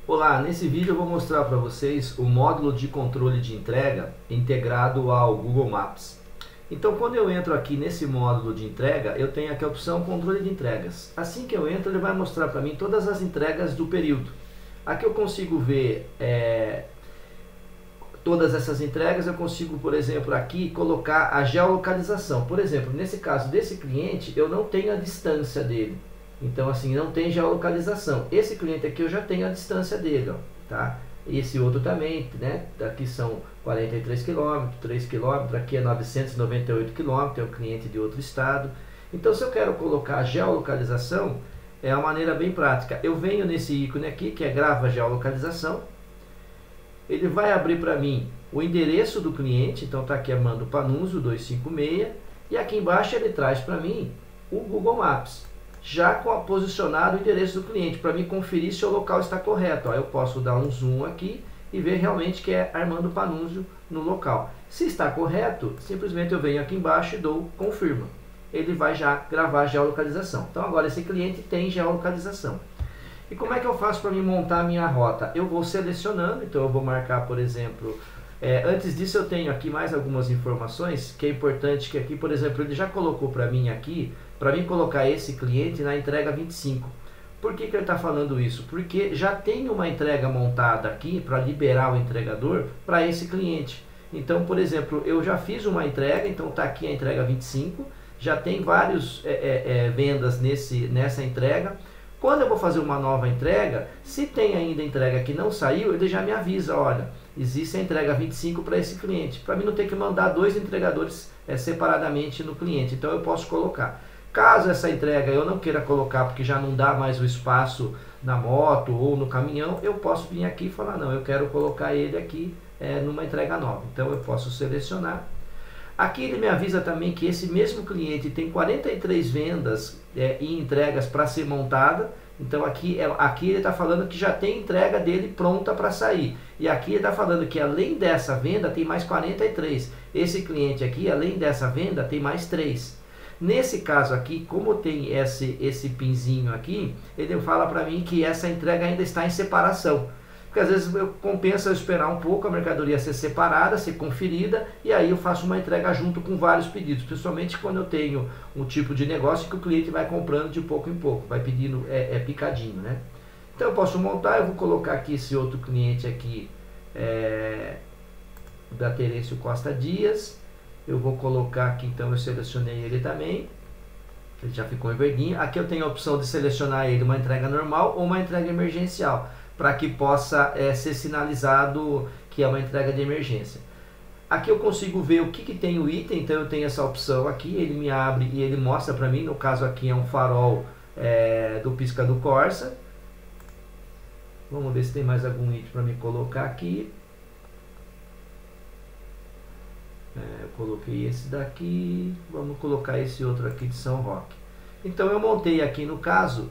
Olá, nesse vídeo eu vou mostrar para vocês o módulo de controle de entrega integrado ao Google Maps. Então, quando eu entro aqui nesse módulo de entrega, eu tenho aqui a opção controle de entregas. Assim que eu entro, ele vai mostrar para mim todas as entregas do período. Aqui eu consigo ver todas essas entregas, eu consigo, por exemplo, aqui colocar a geolocalização. Por exemplo, nesse caso desse cliente, eu não tenho a distância dele. Então, assim, não tem geolocalização. Esse cliente aqui eu já tenho a distância dele, ó, tá? Esse outro também, né? Aqui são 43 km, 3 km, aqui é 998 km, é um cliente de outro estado. Então, se eu quero colocar a geolocalização, é uma maneira bem prática. Eu venho nesse ícone aqui, que é grava geolocalização. Ele vai abrir para mim o endereço do cliente, então tá aqui Armando Panunzio 256, e aqui embaixo ele traz para mim o Google Maps, já posicionado o endereço do cliente, para me conferir se o local está correto. Ó, eu posso dar um zoom aqui e ver realmente que é Armando Panunzio no local. Se está correto, simplesmente eu venho aqui embaixo e dou confirma. Ele vai já gravar a geolocalização. Então agora esse cliente tem geolocalização. E como é que eu faço para me montar a minha rota? Eu vou selecionando, então eu vou marcar, por exemplo, antes disso eu tenho aqui mais algumas informações, que é importante que aqui, por exemplo, ele já colocou para mim aqui, para mim colocar esse cliente na entrega 25. Por que ele está falando isso? Porque já tem uma entrega montada aqui para liberar o entregador para esse cliente. Então, por exemplo, eu já fiz uma entrega, então está aqui a entrega 25, já tem várias vendas nessa entrega. Quando eu vou fazer uma nova entrega, se tem ainda entrega que não saiu, ele já me avisa, olha, existe a entrega 25 para esse cliente, para mim não ter que mandar dois entregadores separadamente no cliente, então eu posso colocar. Caso essa entrega eu não queira colocar porque já não dá mais o espaço na moto ou no caminhão, eu posso vir aqui e falar, não, eu quero colocar ele aqui numa entrega nova, então eu posso selecionar. Aqui ele me avisa também que esse mesmo cliente tem 43 vendas e entregas para ser montada. Então aqui ele está falando que já tem entrega dele pronta para sair. E aqui ele está falando que além dessa venda tem mais 43. Esse cliente aqui, além dessa venda, tem mais 3. Nesse caso aqui, como tem esse pinzinho aqui, ele fala para mim que essa entrega ainda está em separação. Porque às vezes compensa eu esperar um pouco a mercadoria ser separada, ser conferida, e aí eu faço uma entrega junto com vários pedidos, principalmente quando eu tenho um tipo de negócio que o cliente vai comprando de pouco em pouco, vai pedindo picadinho, né? Então eu posso montar, eu vou colocar aqui esse outro cliente aqui, da Terêncio Costa Dias, eu vou colocar aqui, então eu selecionei ele também, ele já ficou em verdinho. Aqui eu tenho a opção de selecionar ele uma entrega normal ou uma entrega emergencial, para que possa ser sinalizado que é uma entrega de emergência. Aqui eu consigo ver o que tem o item, então eu tenho essa opção aqui, ele me abre e ele mostra para mim, no caso aqui é um farol do Pisca do Corsa. Vamos ver se tem mais algum item para me colocar aqui. Eu coloquei esse daqui, vamos colocar esse outro aqui de São Roque. Então eu montei aqui no caso,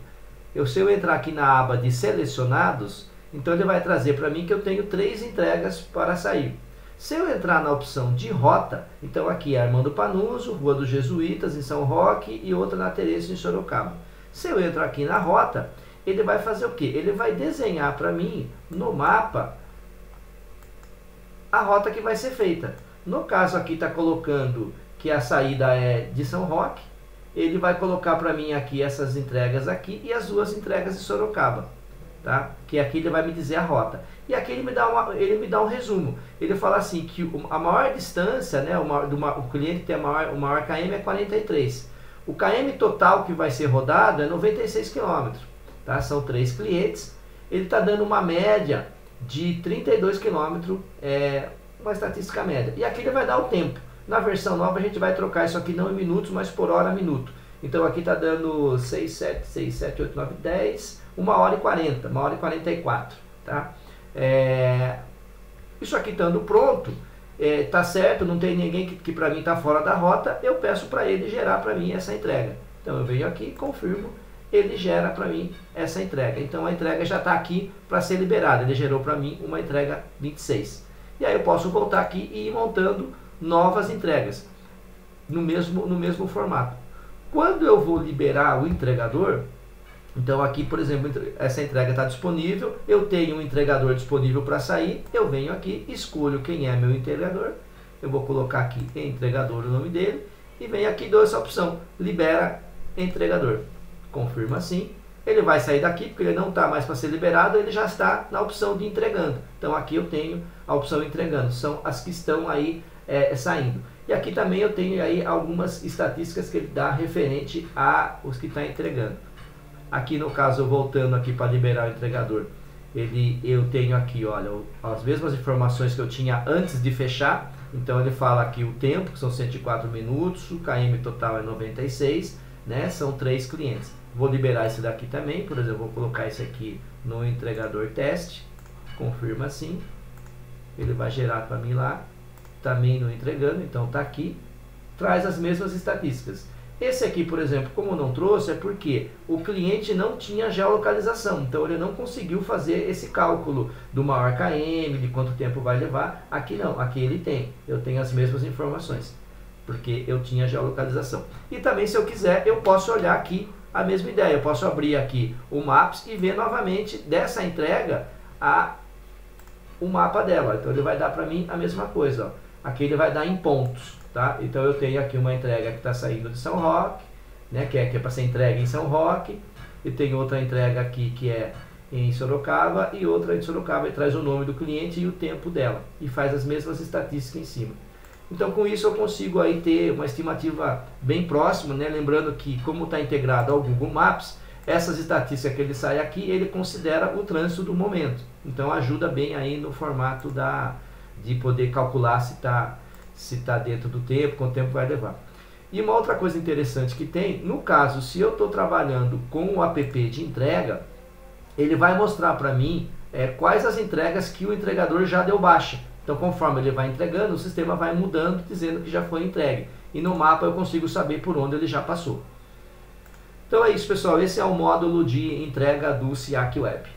se eu entrar aqui na aba de selecionados, então ele vai trazer para mim que eu tenho 3 entregas para sair. Se eu entrar na opção de rota, então aqui é Armando Panunzio, Rua dos Jesuítas em São Roque e outra na Terêncio em Sorocaba. Se eu entro aqui na rota, ele vai fazer o que? Ele vai desenhar para mim no mapa a rota que vai ser feita. No caso aqui está colocando que a saída é de São Roque, ele vai colocar para mim aqui essas entregas aqui e as 2 entregas de Sorocaba, tá? Que aqui ele vai me dizer a rota. E aqui ele me dá um resumo. Ele fala assim que a maior distância, né, o cliente tem o maior KM é 43. O KM total que vai ser rodado é 96 km, tá? São 3 clientes. Ele está dando uma média de 32 km, uma estatística média. E aqui ele vai dar o tempo. Na versão nova a gente vai trocar isso aqui não em minutos, mas por hora minuto. Então aqui está dando 6, 7, 6, 7, 8, 9, 10, 1 hora e 40, 1 hora e 44. Tá? Isso aqui estando pronto, tá certo, não tem ninguém que para mim está fora da rota, eu peço para ele gerar para mim essa entrega. Então eu venho aqui, confirmo, ele gera para mim essa entrega. Então a entrega já está aqui para ser liberada, ele gerou para mim uma entrega 26. E aí eu posso voltar aqui e ir montando novas entregas no mesmo formato. Quando eu vou liberar o entregador, Então aqui, por exemplo, essa entrega está disponível, eu tenho um entregador disponível para sair, eu venho aqui, escolho quem é meu entregador, eu vou colocar aqui entregador o nome dele, e venho aqui e dou essa opção, libera entregador. Confirma assim, ele vai sair daqui, porque ele não está mais para ser liberado, ele já está na opção de entregando. Então aqui eu tenho a opção entregando, são as que estão aí saindo. E aqui também eu tenho aí algumas estatísticas que ele dá referente a os que está entregando. Aqui no caso, voltando aqui para liberar o entregador, eu tenho aqui, olha, as mesmas informações que eu tinha antes de fechar. Então ele fala aqui o tempo, que são 104 minutos, o KM total é 96, né? São 3 clientes. Vou liberar esse daqui também, por exemplo, vou colocar esse aqui no entregador teste, confirma assim, ele vai gerar para mim lá, também no entregando, então tá aqui, traz as mesmas estatísticas. Esse aqui, por exemplo, como não trouxe, é porque o cliente não tinha geolocalização, então ele não conseguiu fazer esse cálculo do maior KM, de quanto tempo vai levar. Aqui não, aqui ele tem, eu tenho as mesmas informações, porque eu tinha geolocalização. E também, se eu quiser, eu posso olhar aqui a mesma ideia, eu posso abrir aqui o Maps e ver novamente dessa entrega o mapa dela. Então ele vai dar para mim a mesma coisa, ó. Aqui ele vai dar em pontos, tá? Então eu tenho aqui uma entrega que está saindo de São Roque, né, que é para ser entregue em São Roque, e tem outra entrega aqui que é em Sorocaba, e outra em Sorocaba, e traz o nome do cliente e o tempo dela, e faz as mesmas estatísticas em cima. Então com isso eu consigo aí ter uma estimativa bem próxima, né? Lembrando que como está integrado ao Google Maps, essas estatísticas que ele sai aqui, ele considera o trânsito do momento. Então ajuda bem aí no formato de poder calcular se tá dentro do tempo, quanto tempo vai levar. E uma outra coisa interessante que tem, no caso, se eu estou trabalhando com o app de entrega, ele vai mostrar para mim quais as entregas que o entregador já deu baixa. Então conforme ele vai entregando, o sistema vai mudando, dizendo que já foi entregue. E no mapa eu consigo saber por onde ele já passou. Então é isso, pessoal, esse é o módulo de entrega do SIAC Web.